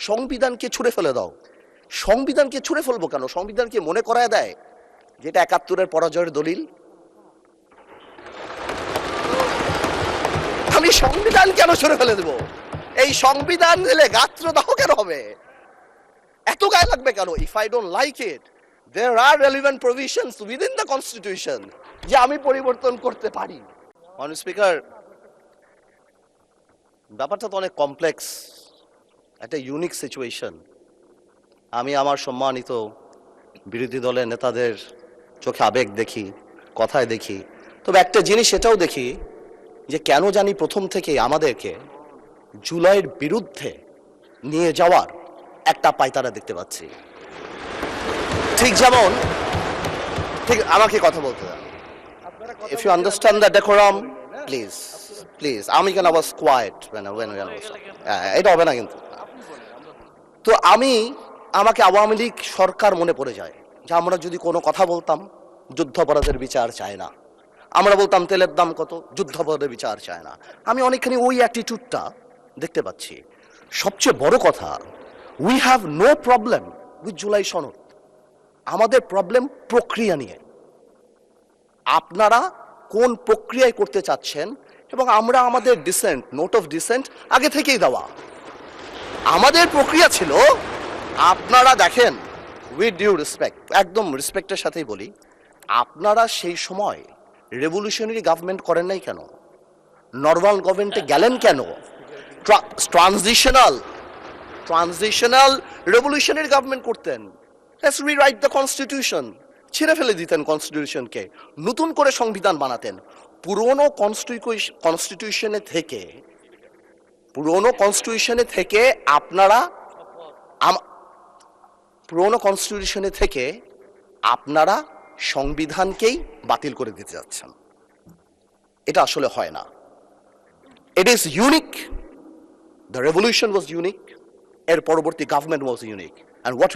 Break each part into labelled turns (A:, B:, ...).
A: সংবিধানকে ছুঁড়ে ফেলে দাও। সংবিধানকে ছুঁড়ে ফেলবো কেন? সংবিধানকে মনে করায় দেয় যেটা ৭১-এর পরাজয়ের দলিল। আমি সংবিধান কেন ছুঁড়ে ফেলে দেবো? এই সংবিধান দিলে গাত্রদাহ কেন হবে? এত গায়ে লাগবে কেন? If I don't like it, there are relevant provisions within the constitution যে আমি পরিবর্তন করতে পারি। মাননীয় স্পিকার, ব্যাপারটা তো অনেক কমপ্লেক্স, একটা ইউনিক সিচুয়েশন। আমি আমার সম্মানিত বিরোধী দলের নেতাদের চোখে আবেগ দেখি, কথায় দেখি, তবে একটা জিনিস এটাও দেখি যে কেন জানি প্রথম থেকে আমাদেরকে জুলাইয়ের বিরুদ্ধে নিয়ে যাওয়ার একটা পায়তারা দেখতে পাচ্ছি। ঠিক যেমন, ঠিক আমাকে কথা বলতে দেন। If you understand the decorum, please please. আমি কেন ওয়াজ কোয়াইট এটা হবে না কিন্তু। তো আমাকে আওয়ামী লীগ সরকার মনে পড়ে যায় যে আমরা যদি কোনো কথা বলতাম যুদ্ধাপরাধের বিচার চায় না, আমরা বলতাম তেলের দাম কত, যুদ্ধাপরাধের বিচার চায় না। আমি অনেকখানি ওই অ্যাটিটিউডটা দেখতে পাচ্ছি। সবচেয়ে বড় কথা, we have no problem with July সনদ। আমাদের প্রবলেম প্রক্রিয়া নিয়ে। আপনারা কোন প্রক্রিয়ায় করতে চাচ্ছেন, এবং আমরা আমাদের ডিসেন্ট, নোট অফ ডিসেন্ট আগে থেকেই দেওয়া। আমাদের প্রক্রিয়া ছিল, আপনারা দেখেন, উইথ ডিউ রেসপেক্ট, একদম রেসপেক্টের সাথেই বলি, আপনারা সেই সময় রেভলিউশনারি গভর্নমেন্ট করেন নাই কেন? নর্মাল গভর্নমেন্টে গেলেন কেন? ট্রানজিশনাল রেভলিউশনারি গভর্নমেন্ট করতেন। Let's rewrite the constitution. ছিঁড়ে ফেলে দিতেন কনস্টিটিউশনকে, নতুন করে সংবিধান বানাতেন। পুরনো কনস্টিটিউশনে থেকে আপনারা সংবিধানকেই বাতিল করে দিতে যাচ্ছেন। এটা আসলে হয় না। It is unique. The revolution was unique, এর পরবর্তী government was unique. And what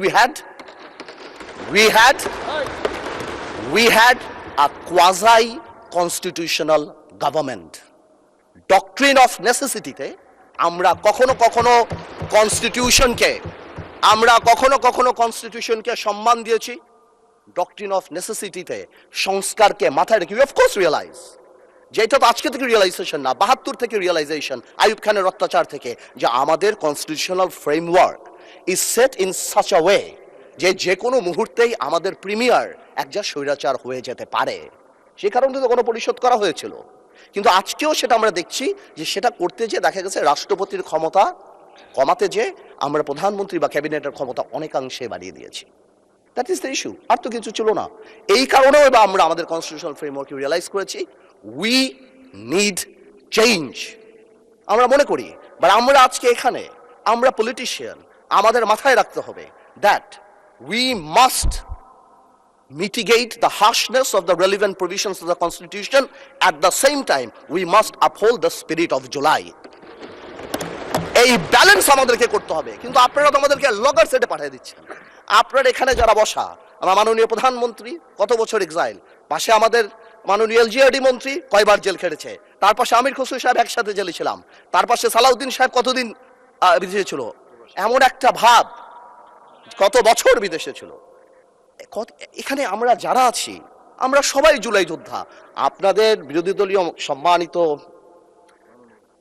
A: we had a quasi constitutional government. Doctrine of necessity তে আমরা কখনো কনস্টিটিউশনকে সম্মান দিয়েছি। ডক্ট্রিন অফ নেসেসিটিতে সংস্কারকে মাথায় রেখে অফ কোর্স রিয়েলাইজ, যেটা তো আজকে থেকে রিয়েলাইজেশন না, ৭২ থেকে রিয়েলাইজেশন, আইয়ুব খানের অত্যাচার থেকে, যে আমাদের constitutional framework is set in such a way যে কোনো মুহূর্তেই আমাদের প্রিমিয়ার একজন স্বৈরাচার হয়ে যেতে পারে। সে কারণে তো কোনো পরিশোধ করা হয়েছিল। কিন্তু আজকেও সেটা আমরা দেখছি যে সেটা করতে যে দেখা গেছে রাষ্ট্রপতির ক্ষমতা কমাতে যে আমরা প্রধানমন্ত্রী বা ক্যাবিনেটের ক্ষমতা অনেকাংশে বাড়িয়ে দিয়েছি। দ্যাট ইজ দ্য ইস্যু, আর তো কিছু ছিল না। এই কারণেও এবার আমরা আমাদের কনস্টিটিউশনাল ফ্রেমওয়ার্কে রিয়েলাইজ করেছি উই নিড চেঞ্জ। আমরা মনে করি, বাট আমরা আজকে এখানে, আমরা পলিটিশিয়ান, আমাদের মাথায় রাখতে হবে that we must mitigate the harshness of the relevant provisions of the Constitution. At the same time, we must uphold the spirit of July. এই ব্যালেন্স আমাদেরকে করতে হবে। কিন্তু আপনারা তো আমাদেরকে লগর সেটে পাঠিয়ে দিচ্ছেন। আপনারা এখানে যারা বসা, আমার মাননীয় প্রধানমন্ত্রী কত বছর এক্সাইল, পাশে আমাদের মাননীয় এলজিআরডি মন্ত্রী কয়বার জেল খেটেছে, তার পাশে আমির খসরু সাহেব একসাথে জেলে ছিলাম, তার পাশে সালাউদ্দিন সাহেব কতদিন বিদেশে ছিল, এমন একটা ভাব, কত বছর বিদেশে ছিল। এখানে আমরা যারা আছি, আমরা সবাই জুলাই যোদ্ধা। আপনাদের বিরোধী দলীয় সম্মানিত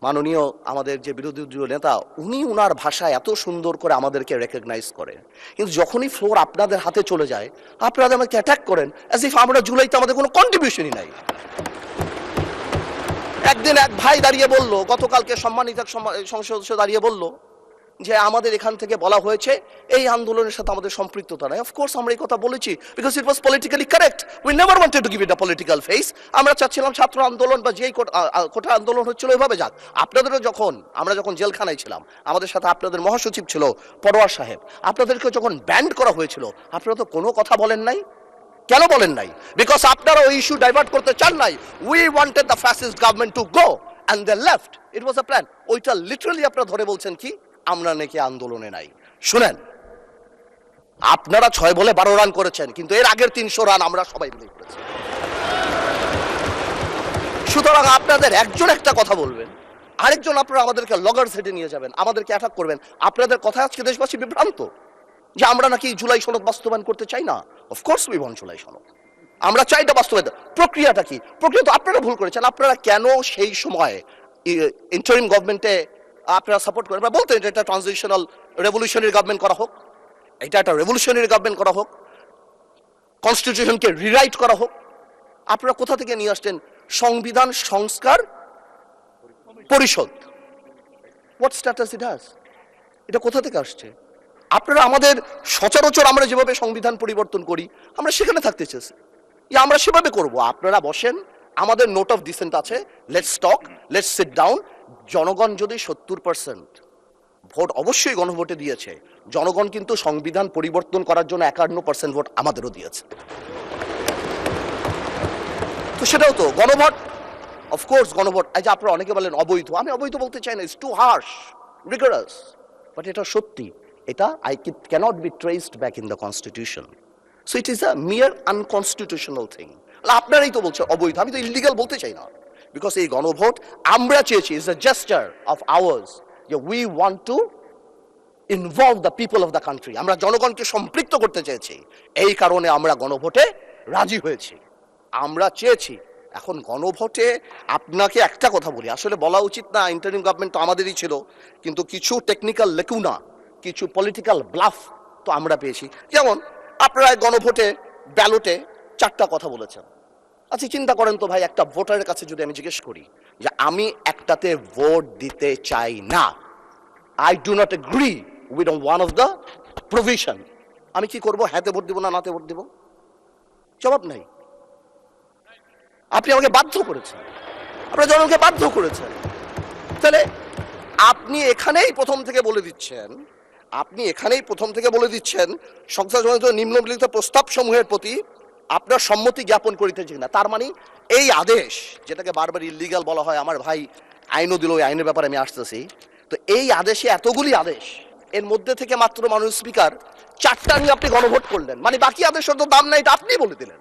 A: মাননীয় আমাদের যে বিরোধী দলীয় নেতা, উনি উনার ভাষায় এত সুন্দর করে আমাদেরকে রেকগনাইজ করেন, কিন্তু যখনই ফ্লোর আপনাদের হাতে চলে যায়, আপনারা আমাকে অ্যাটাক করেন অ্যাজ ইফ আমরা জুলাইতে আমাদের কোনো কন্ট্রিবিউশনই নাই। একদিন এক ভাই দাঁড়িয়ে বলল, গতকালকে সম্মানিত সংসদ সদস্য দাঁড়িয়ে বলল যে আমাদের এখান থেকে বলা হয়েছে এই আন্দোলনের সাথে আমাদের সম্পৃক্ততা নাই। অফকোর্স আমরা এই কথা বলেছি, because it was politically correct. We never wanted to give it a political face. আমরা চাচ্ছিলাম ছাত্র আন্দোলন বা যেই কোটা আন্দোলন হচ্ছিল ওইভাবে যাক। আপনাদেরও আমরা যখন জেলখানায় ছিলাম, আমাদের সাথে আপনাদের মহাসচিব ছিল পরোয়ার সাহেব, আপনাদেরকে যখন ব্যান্ড করা হয়েছিল, আপনারা তো কোনো কথা বলেন নাই। কেন বলেন নাই? বিকজ আপনারা ওই ইস্যু ডাইভার্ট করতে চান নাই। We wanted the fascist government to go and they left. It was a plan. ওইটা লিটারালি আপনারা ধরে বলছেন কি আমরা নাকি আন্দোলনে নাই। শুনেন, আপনারা 6 বলে 12 রান করেছেন, কিন্তু এর আগের 300 রান আমরা সবাই মিলে করেছি। সুতরাং আপনাদের একজন একটা কথা বলবেন, আরেকজন আপনারা আমাদেরকে লগর সেটে নিয়ে যাবেন, আমাদেরকে অ্যাটাক করবেন। আপনাদের কথা আজকে দেশবাসী বিভ্রান্ত যে আমরা নাকি জুলাই সনদ বাস্তবায়ন করতে চাই না। অফকোর্স উই ওয়ান্ট জুলাই সনদ, আমরা চাই এটা বাস্তবায়ন। প্রক্রিয়াটা কি? প্রক্রিয়া তো আপনারা ভুল করেছেন। আপনারা কেন সেই সময় ইন্টারিম গভর্নমেন্টে আপনারা সাপোর্ট করেন? আপনারা বলতেন এটা ট্রানজিশনাল রেভলিউশনারি গভর্নমেন্ট করা হোক, এটা একটা রেভলিউশনারি গভর্নমেন্ট করা হোক, কনস্টিটিউশনকে রিরাইট করা হোক। আপনারা কোথা থেকে নিয়ে আসছেন সংবিধান সংস্কার পরিষদ? What status it has? এটা কোথা থেকে আসছে? আপনারা আমাদের সচরাচর আমরা যেভাবে সংবিধান পরিবর্তন করি আমরা সেখানে থাকতে চেয়েছি, আমরা সেভাবে করব। আপনারা বসেন, আমাদের নোট অফ ডিসেন্ট আছে, let's talk, let's sit down. জনগণ যদি 70% ভোট অবশ্যই গণভোটে দিয়েছে, জনগণ কিন্তু সংবিধান পরিবর্তন করার জন্য 51% ভোট আমাদেরও দিয়েছে। তো সেটাও তো গণভোট, অফকোর্স গণভোট। এই যে আপনারা অনেকে বলেন অবৈধ, আমি অবৈধ বলতে চাই না, ইটস টু হার্শ, রিগরাস, বাট এটা সত্যি। এটা cannot be traced back in the constitution, so it is a mere unconstitutional thing. আপনারাই তো বলছেন অবৈধ, আমি তো ইলিগাল বলতে চাই না, বিকজ এই গণভোট আমরা চেয়েছি, is a gesture of ours, যে we want to involve the people of the country, আমরা জনগণকে সম্পৃক্ত করতে চেয়েছি, এই কারণে আমরা গণভোটে রাজি হয়েছি, আমরা চেয়েছি। এখন গণভোটে আপনাকে একটা কথা বলি, আসলে বলা উচিত না, ইন্টারিম গভর্নমেন্ট তো আমাদেরই ছিল, কিন্তু কিছু টেকনিক্যাল লেকুনা, কিছু পলিটিক্যাল ব্লাফ তো আমরা পেয়েছি। যেমন আপনারা গণভোটে ব্যালটে 4টা কথা বলেছেন। আচ্ছা চিন্তা করেন তো ভাই, একটা ভোটারের কাছে যদি আমি জিজ্ঞেস করি যে আমি একটাতে ভোট দিতে চাই না, I do not agree with one of the provision, আমি কি করব? হ্যাঁতে ভোট দিব না নাতে ভোট দিব? জবাব নাই। আপনি আমাকে বাধ্য করেছেন, আপনারা জনগণকে বাধ্য করেছেন। তাহলে আপনি এখানেই প্রথম থেকে বলে দিচ্ছেন সংসদ নিম্নলিখিত প্রস্তাব সমূহের প্রতি আপনার সম্মতি জ্ঞাপন করিতেছি না। তার মানে এই আদেশ, যেটাকে বারবার ইলিগাল বলা হয়, আমার ভাই আইনও দিল, ওই আইনের ব্যাপারে আমি আসতেছি। তো এই আদেশে এতগুলি আদেশ, এর মধ্যে থেকে মাত্র মাননীয় স্পিকার 4টা নিয়ে আপনি গণভোট করলেন, মানে বাকি আদেশের তো দাম নাই, এটা আপনি বলে দিলেন।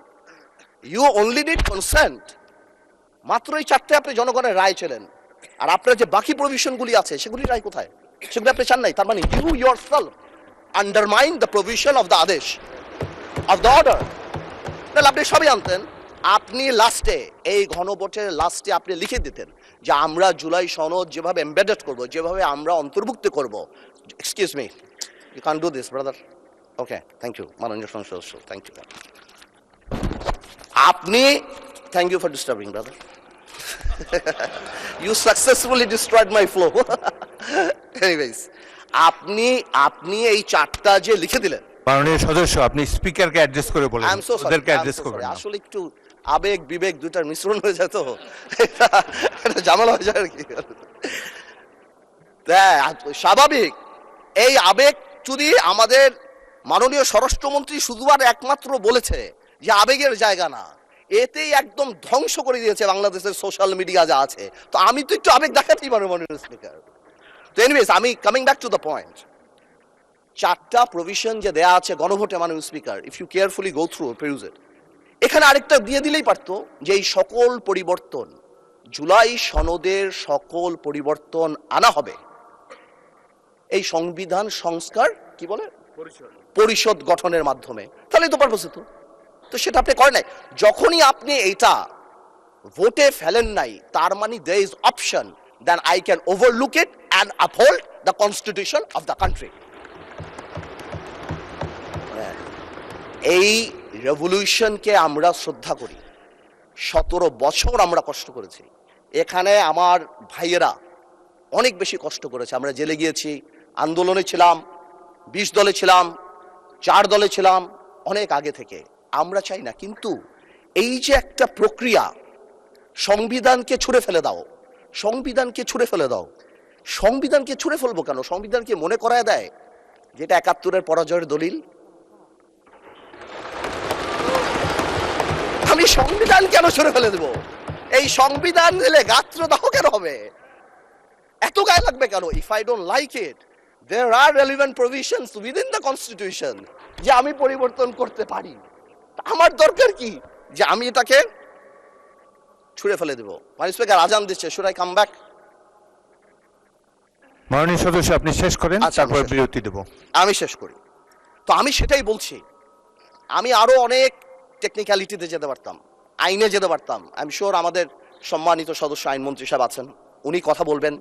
A: ইউ অনলি নিড কনসেন্ট, মাত্র এই 4টে আপনি জনগণের রায় ছিলেন। আর আপনার যে বাকি প্রভিশনগুলি আছে সেগুলি রায় কোথায়? সেগুলি আপনি চান নাই। তার মানে you yourself undermine the provision of the আদেশ অফ দ্য অর্ডার। তাহলে আপনি সবই আনতেন, আপনি লাস্টে এই গণভোটের লাস্টে আপনি লিখে দিতেন যে আমরা জুলাই সনদ যেভাবে এমবেডেড করব, যেভাবে আমরা অন্তর্ভুক্ত করব। Excuse me, you can do this brother. Okay, thank you মাননীয় সংসদ সদস্য, থ্যাংক ইউ। আপনি, thank you for disturbing brother, you successfully destroyed my flow. Anyways, আপনি এই 4টা যে লিখে দিলেন,
B: মাননীয় সদস্য আপনি স্পিকারকে অ্যাড্রেস করে বলেন,
A: আই এম সো সরি,
B: ওদেরকে অ্যাড্রেস করবেন না।
A: আসলে একটু আবেগ বিবেক দুটার মিশ্রণ হয়ে যায়, তো এটা ঝামেলা হয়ে যায় আর কি। স্বাভাবিক, এই আবেগ যদি আমাদের মাননীয় স্বরাষ্ট্রমন্ত্রী শুধু আর একমাত্র বলেছে যে আবেগের জায়গা না, এতেই একদম ধ্বংস করে দিয়েছে বাংলাদেশের সোশ্যাল মিডিয়া যা আছে। তো আমি তো একটু আবেগ দেখাতেই পারবো মাননীয় স্পিকার। তো এনিওয়েজ, আমি coming back to the point, 4টা প্রভিশন যে দেয়া আছে গণভোটে মাননীয় speaker, if you carefully go through পেরুজ ইট, এখানে আরেকটা দিয়ে দিলেই পারতো যে এই সকল পরিবর্তন, জুলাই সনদের সকল পরিবর্তন আনা হবে এই সংবিধান সংস্কার কি বলে পরিষদ গঠনের মাধ্যমে, তাহলেই তো পারপোস হতো। তো সেটা আপনি করেন নাই। যখনই আপনি এইটা ভোটে ফেলেন নাই, তার মানে there is option then I can overlook it and uphold the constitution of the country. এই রেভলিউশনকে আমরা শ্রদ্ধা করি, 17 বছর আমরা কষ্ট করেছি। এখানে আমার ভাইয়েরা অনেক বেশি কষ্ট করেছে, আমরা জেলে গিয়েছি, আন্দোলনে ছিলাম, 20 দলে ছিলাম, 4 দলে ছিলাম, অনেক আগে থেকে। আমরা চাই না, কিন্তু এই যে একটা প্রক্রিয়া, সংবিধানকে ছুঁড়ে ফেলে দাও, সংবিধানকে ছুঁড়ে ফেলে দাও, সংবিধানকে ছুঁড়ে ফেলবো কেন? সংবিধানকে মনে করায় দেয় যেটা 71-এর পরাজয়ের দলিল। আমি সংবিধান কেন ছুঁড়ে ফেলে দেবো? এই সংবিধান দিলে গাত্রদাহ কেন হবে? এত গায়ে লাগবে কেন? If I don't like it, there are relevant provisions within the constitution যে আমি পরিবর্তন করতে পারি। আমার দরকার কি যে আমি এটাকে ছুঁড়ে ফেলে দেব? মাননীয় স্পিকার আজান দিচ্ছে, should I come back?
B: মাননীয় সদস্য আপনি শেষ করেন,
A: আচ্ছা, আমি
B: তারপর
A: শেষ
B: বিরতি দেব।
A: আমি শেষ করি। তো আমি সেটাই বলছি, আমি আরো অনেক টেকনিক্যালিটিতে যেতে পারতাম, আইনে যেতে পারতাম। আমি শিওর আমাদের সম্মানিত সদস্য আইনমন্ত্রী সাহেব আছেন, উনি কথা বলবেন।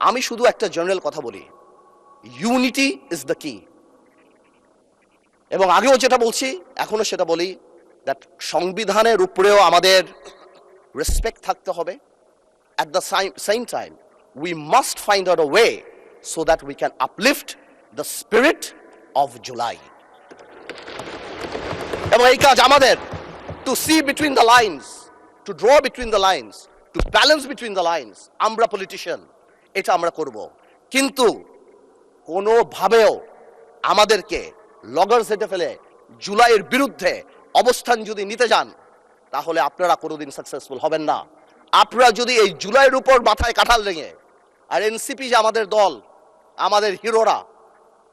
A: আমি শুধু একটা জেনারেল কথা বলি, ইউনিটি ইজ দ্য কি। এবং আগেও যেটা বলছি, এখনো সেটা বলি, দ্যাট সংবিধানের উপরেও আমাদের রেসপেক্ট থাকতে হবে। At the same time, we must find out a way so that we can uplift the spirit of July. এবং এই কাজ আমাদের, to see between the lines, to draw between the lines, to balance between the lines, আমরা politician, এটা আমরা করব। কিন্তু কোনোভাবেও আমাদেরকে লগর সেটে ফেলে জুলাইয়ের বিরুদ্ধে অবস্থান যদি নিতে যান, তাহলে আপনারা কোনোদিন সাকসেসফুল হবেন না। আপনারা যদি এই জুলাইয়ের উপর মাথায় কাঁঠাল লেগে, আর এনসিপি যে আমাদের দল, আমাদের হিরোরা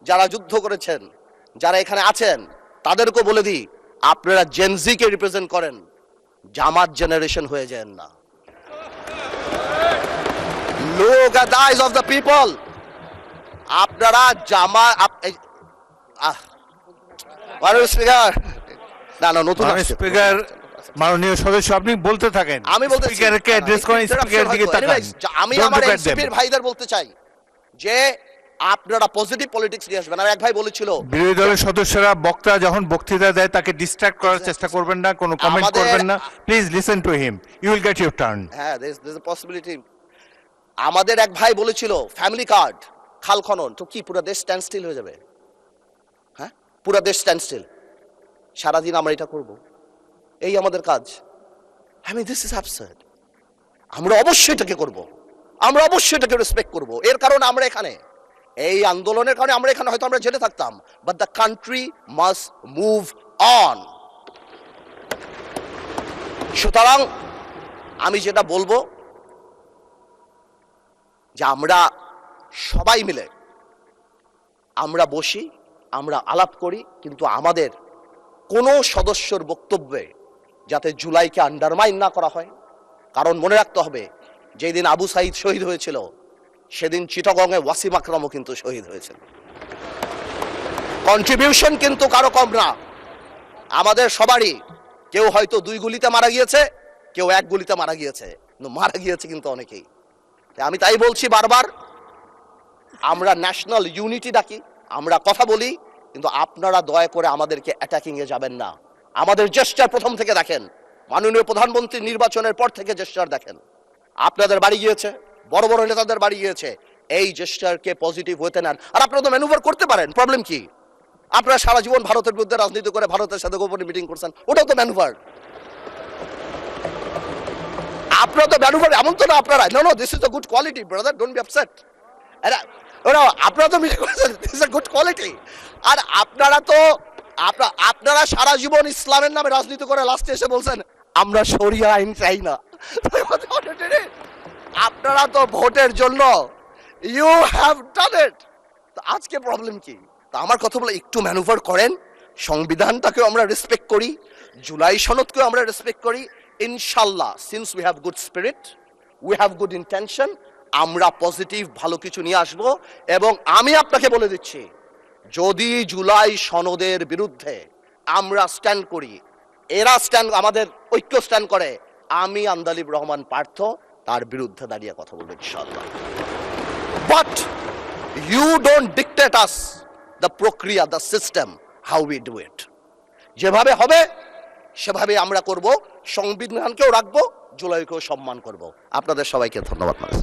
A: যারা যুদ্ধ করেছেন, যারা এখানে আছেন, তাদেরকে বলে দিই, আপনারা জেনজিকে রিপ্রেজেন্ট করেন, জামাত জেনারেশন হয়ে যান না। Look at the eyes of the people. আপনারা স্পিকার, না না, নতুন
B: স্পিকার, মাননীয় সদস্য আপনি বলতে থাকেন,
A: আমি বলতে
B: স্পিকারকে অ্যাড্রেস করেন, স্পিকারের দিকে তাকান।
A: আমি আমার এনসিপির ভাইদের বলতে চাই যে আপনারা পজিটিভ পলিটিক্স নিয়ে আসবেন। আর এক ভাই বলেছিল,
B: বিরোধী দলের সদস্যরা বক্তা যখন বক্তৃতা দেয় তাকে ডিস্ট্রাক্ট করার চেষ্টা করবেন না, কোনো কমেন্ট করবেন না। Please listen to him, you will get your turn.
A: হ্যাঁ, there is a possibility. আমাদের এক ভাই বলেছিল ফ্যামিলি কার্ড, খাল খনন, তো কি পুরো দেশ স্ট্যান্ড স্টিল হয়ে যাবে? হ্যাঁ, পুরো দেশ স্ট্যান্ড স্টিল, সারাদিন আমরা এটা করব, এই আমাদের কাজ? I mean, this is absurd. আমরা অবশ্যই এটাকে করব, আমরা অবশ্যই এটাকে রেসপেক্ট করব। এর কারণে আমরা এখানে, এই আন্দোলনের কারণে আমরা এখানে, হয়তো আমরা জেলে থাকতাম, but the country must move on. সুতরাং আমি যেটা বলবো, যে আমরা সবাই মিলে আমরা বসি, আমরা আলাপ করি, কিন্তু আমাদের কোনো সদস্যর বক্তব্যে যাতে জুলাইকে আন্ডারমাইন না করা হয়। কারণ মনে রাখতে হবে, যেদিন আবু সাইদ শহীদ হয়েছিল, সেদিন চিটাগংয়ে ওয়াসিম আকরামও কিন্তু শহীদ হয়েছিল। কন্ট্রিবিউশন কিন্তু কারো কম না, আমাদের সবারই। কেউ হয়তো 2 গুলিতে মারা গিয়েছে, কেউ 1 গুলিতে মারা গিয়েছে, কিন্তু মারা গিয়েছে কিন্তু অনেকেই। আমি তাই বলছি বারবার, আমরা ন্যাশনাল ইউনিটি ডাকি, আমরা কথা বলি, কিন্তু আপনারা দয়া করে আমাদেরকে অ্যাটাকিং এ যাবেন না। আমাদের জেস্টার প্রথম থেকে দেখেন, মাননীয় প্রধানমন্ত্রী নির্বাচনের পর থেকে জেস্টার দেখেন, আপনাদের বাড়ি গিয়েছে, বড় বড় নেতাদের বাড়ি গিয়েছে, এই জেস্টারকে পজিটিভ হতে নেন। আর আপনারা তো ম্যানুভার করতে পারেন, প্রবলেম কি? আপনারা সারা জীবন ভারতের বিরুদ্ধে রাজনীতি করে ভারতের সাথে গোপনে মিটিং করছেন, ওটাও তো ম্যানুভার। আপনারা তো ম্যানুভার, এমন তো না আপনারা, no this is a good quality brother, don't be upset. আপনারা তো মিটিং করেছেন, this is a good quality. আর আপনারা সারা জীবন ইসলামের নামে রাজনীতি করে লাস্টে এসে বলছেন আমরা শরিয়া আইন চাই না। আপনারা তো ভোটের জন্য, ইউ হ্যাভ ডান ইট। আজকে প্রবলেম কি? তা আমার কথা বলে একটু ম্যানুভার করেন, সংবিধানটাকেও আমরা রেসপেক্ট করি, জুলাই সনদকেও আমরা রেসপেক্ট করি। ইনশাল্লাহ, since we have good spirit, we have good intention, আমরা পজিটিভ ভালো কিছু নিয়ে আসব। এবং আমি আপনাকে বলে দিচ্ছি, যদি জুলাই সনদের বিরুদ্ধে আমরা স্ট্যান্ড করি, এরা স্ট্যান্ড, আমাদের ঐক্য স্ট্যান্ড করে, আমি আন্দালিব রহমান পার্থ তার বিরুদ্ধে দাঁড়িয়ে কথা বলবো ইনশাআল্লাহ। But you don't dictate us the প্রক্রিয়া, the system, how we do it. যেভাবে হবে সেভাবে আমরা করব, সংবিধানকেও রাখবো, জুলাইকেও সম্মান করব। আপনাদের সবাইকে ধন্যবাদ।